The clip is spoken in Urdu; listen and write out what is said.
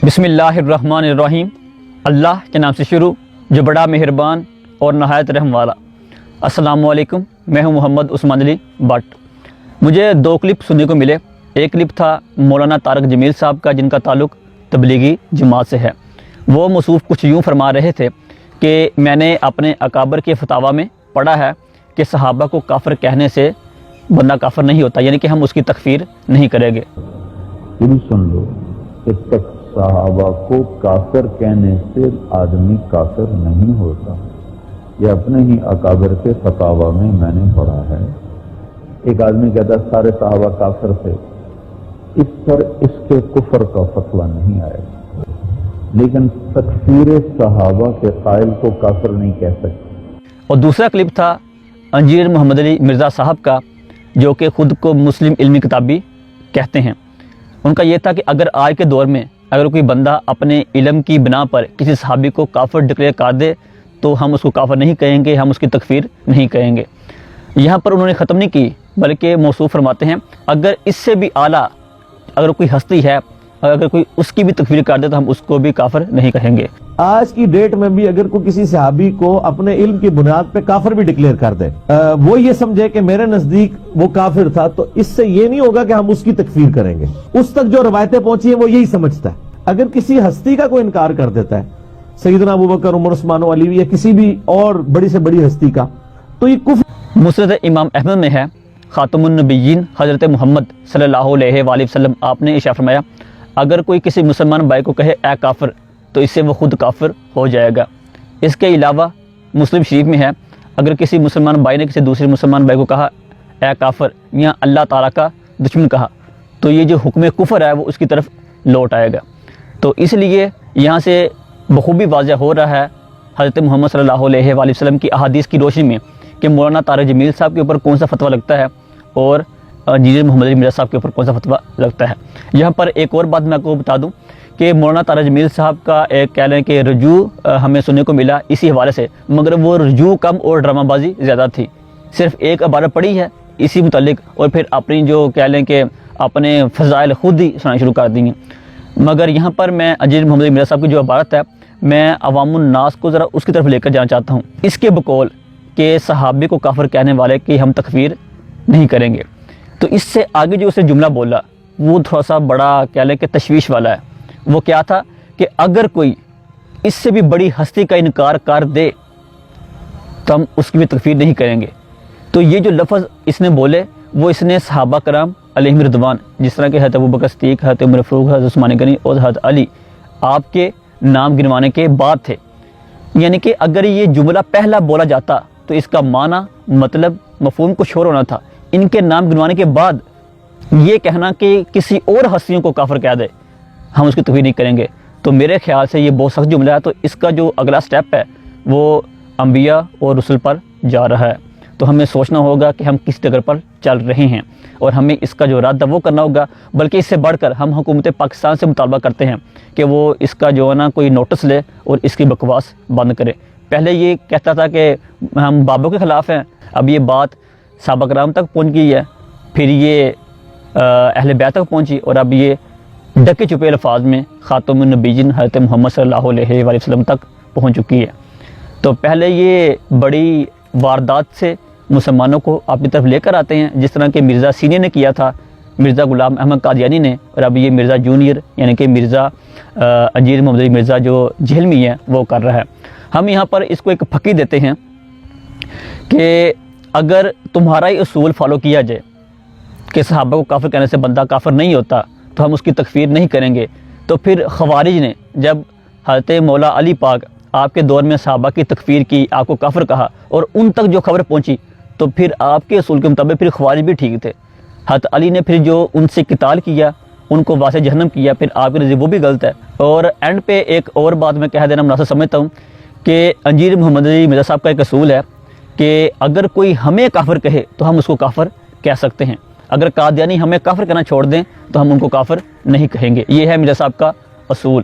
بسم اللہ الرحمن الرحیم۔ اللہ کے نام سے شروع جو بڑا مہربان اور نہایت رحم والا۔ السلام علیکم، میں ہوں محمد عثمان علی بٹ۔ مجھے دو کلپ سننے کو ملے۔ ایک کلپ تھا مولانا طارق جمیل صاحب کا، جن کا تعلق تبلیغی جماعت سے ہے۔ وہ موصوف کچھ یوں فرما رہے تھے کہ میں نے اپنے اکابر کے فتاویٰ میں پڑھا ہے کہ صحابہ کو کافر کہنے سے بندہ کافر نہیں ہوتا، یعنی کہ ہم اس کی تکفیر نہیں کریں گے۔ سن لو کہ تک صحابہ کو کافر کہنے سے آدمی کافر نہیں ہوتا۔ یہ اپنے ہی اکابر کے فتاویٰ میں میں نے پڑھا ہے۔ ایک آدمی کہتا سارے صحابہ کافر تھے، اس پر اس کے کفر کا فتویٰ نہیں آئے گا، لیکن تکفیر صحابہ کے قائل کو کافر نہیں کہہ سکتے۔ اور دوسرا کلپ تھا انجینئر محمد علی مرزا صاحب کا، جو کہ خود کو مسلم علمی کتابی کہتے ہیں۔ ان کا یہ تھا کہ اگر آج کے دور میں اگر کوئی بندہ اپنے علم کی بنا پر کسی صحابی کو کافر ڈکلیئر کر دے تو ہم اس کو کافر نہیں کہیں گے، ہم اس کی تکفیر نہیں کہیں گے۔ یہاں پر انہوں نے ختم نہیں کی، بلکہ موصوف فرماتے ہیں اگر اس سے بھی اعلیٰ اگر کوئی ہستی ہے، اگر کوئی اس کی بھی تکفیر کر دے تو ہم اس کو بھی کافر نہیں کہیں گے۔ آج کی ڈیٹ میں بھی اگر کوئی کسی صحابی کو اپنے علم کی بنیاد پہ کافر بھی ڈکلیئر کر دے، وہ یہ سمجھے کہ میرے نزدیک وہ کافر تھا، تو اس سے یہ نہیں ہوگا کہ ہم اس کی تکفیر کریں گے۔ اس تک جو روایتیں پہنچی ہیں وہ یہی سمجھتا ہے۔ اگر کسی ہستی کا کوئی انکار کر دیتا ہے، سیدنا ابوبکر، عمر، عثمان و علی یا کسی بھی اور بڑی سے بڑی ہستی کا، تو یہ کفر۔ مسند امام احمد میں ہے، خاتم النبیین حضرت محمد صلی اللہ علیہ وآلہ وسلم آپ نے ارشاد فرمایا اگر کوئی کسی مسلمان بھائی کو کہے اے کافر تو اس سے وہ خود کافر ہو جائے گا۔ اس کے علاوہ مسلم شریف میں ہے اگر کسی مسلمان بھائی نے کسی دوسرے مسلمان بھائی کو کہا اے کافر، یا اللہ تعالیٰ کا دشمن کہا، تو یہ جو حکم کفر ہے وہ اس کی طرف لوٹ آئے گا۔ تو اس لیے یہاں سے بخوبی واضح ہو رہا ہے حضرت محمد صلی اللہ علیہ وآلہ وسلم کی احادیث کی روشنی میں کہ مولانا طارق جمیل صاحب کے اوپر کون سا فتویٰ لگتا ہے اور انجینئر محمد علی مرزا صاحب کے اوپر کون سا فتویٰ لگتا ہے۔ یہاں پر ایک اور بات میں آپ کو بتا دوں کہ مولانا طارق جمیل صاحب کا ایک کہہ لیں کہ رجوع ہمیں سننے کو ملا اسی حوالے سے، مگر وہ رجوع کم اور ڈرامہ بازی زیادہ تھی۔ صرف ایک عبارت پڑھی ہے اسی متعلق اور پھر اپنی جو کہہ لیں کہ اپنے فضائل خود ہی سنانا شروع کر دیں گے۔ مگر یہاں پر میں انجینئر محمد علی مرزا صاحب کی جو عبارت ہے میں عوام الناس کو ذرا اس کی طرف لے کر جانا چاہتا ہوں۔ اس کے بقول کہ صحابی کو کافر کہنے والے کی ہم تکفیر نہیں کریں گے، تو اس سے آگے جو اسے جملہ بولا وہ تھوڑا سا بڑا کہہ لیں کہ تشویش والا ہے۔ وہ کیا تھا کہ اگر کوئی اس سے بھی بڑی ہستی کا انکار کر دے تو ہم اس کی بھی تکفیر نہیں کریں گے۔ تو یہ جو لفظ اس نے بولے وہ اس نے صحابہ کرام علیہم رضوان، جس طرح کہ حضرت ابوبکر صدیق، حضرت عمر فاروق، حضرت عثمان غنی اور حضرت علی آپ کے نام گنوانے کے بعد تھے۔ یعنی کہ اگر یہ جملہ پہلا بولا جاتا تو اس کا معنی، مطلب، مفہوم کچھ اور ہونا تھا۔ ان کے نام گنوانے کے بعد یہ کہنا کہ کسی اور ہستیوں کو کافر کہہ دے ہم اس کی تکفیر نہیں کریں گے، تو میرے خیال سے یہ بہت سخت جملہ ہے۔ تو اس کا جو اگلا سٹیپ ہے وہ انبیاء اور رسل پر جا رہا ہے۔ تو ہمیں سوچنا ہوگا کہ ہم کس ڈگر پر چل رہے ہیں اور ہمیں اس کا جو رد ہے وہ کرنا ہوگا، بلکہ اس سے بڑھ کر ہم حکومت پاکستان سے مطالبہ کرتے ہیں کہ وہ اس کا جو ہے نا کوئی نوٹس لے اور اس کی بکواس بند کرے۔ پہلے یہ کہتا تھا کہ ہم بابوں کے خلاف ہیں، اب یہ بات صحابہ کرام تک پہنچ گئی ہے، پھر یہ اہل بیت تک پہنچی، اور اب یہ ڈکے چھپے الفاظ میں خاتم النبیین حضرت محمد صلی اللہ علیہ وآلہ وسلم تک پہنچ چکی ہے۔ تو پہلے یہ بڑی واردات سے مسلمانوں کو اپنی طرف لے کر آتے ہیں، جس طرح کہ مرزا سینئر نے کیا تھا، مرزا غلام احمد قادیانی نے، اور اب یہ مرزا جونیئر یعنی کہ مرزا انجینئر محمد علی مرزا جو جہلمی ہے وہ کر رہا ہے۔ ہم یہاں پر اس کو ایک پھکی دیتے ہیں کہ اگر تمہارا ہی اصول فالو کیا جائے کہ صحابہ کو کافر کہنے سے بندہ کافر نہیں ہوتا تو ہم اس کی تکفیر نہیں کریں گے، تو پھر خوارج نے جب حضرت مولا علی پاک آپ کے دور میں صحابہ کی تکفیر کی، آپ کو کافر کہا اور ان تک جو خبر پہنچی، تو پھر آپ کے اصول کے مطابق پھر خوارج بھی ٹھیک تھے۔ حضرت علی نے پھر جو ان سے قتال کیا، ان کو واسع جہنم کیا، پھر آپ کے نزدیک وہ بھی غلط ہے۔ اور اینڈ پہ ایک اور بات میں کہہ دینا مناسب سمجھتا ہوں کہ انجینئر محمد علی مرزا صاحب کا ایک اصول ہے کہ اگر کوئی ہمیں کافر کہے تو ہم اس کو کافر کہہ سکتے ہیں، اگر قادیانی ہمیں کافر کہنا چھوڑ دیں تو ہم ان کو کافر نہیں کہیں گے۔ یہ ہے مرزا صاحب کا اصول۔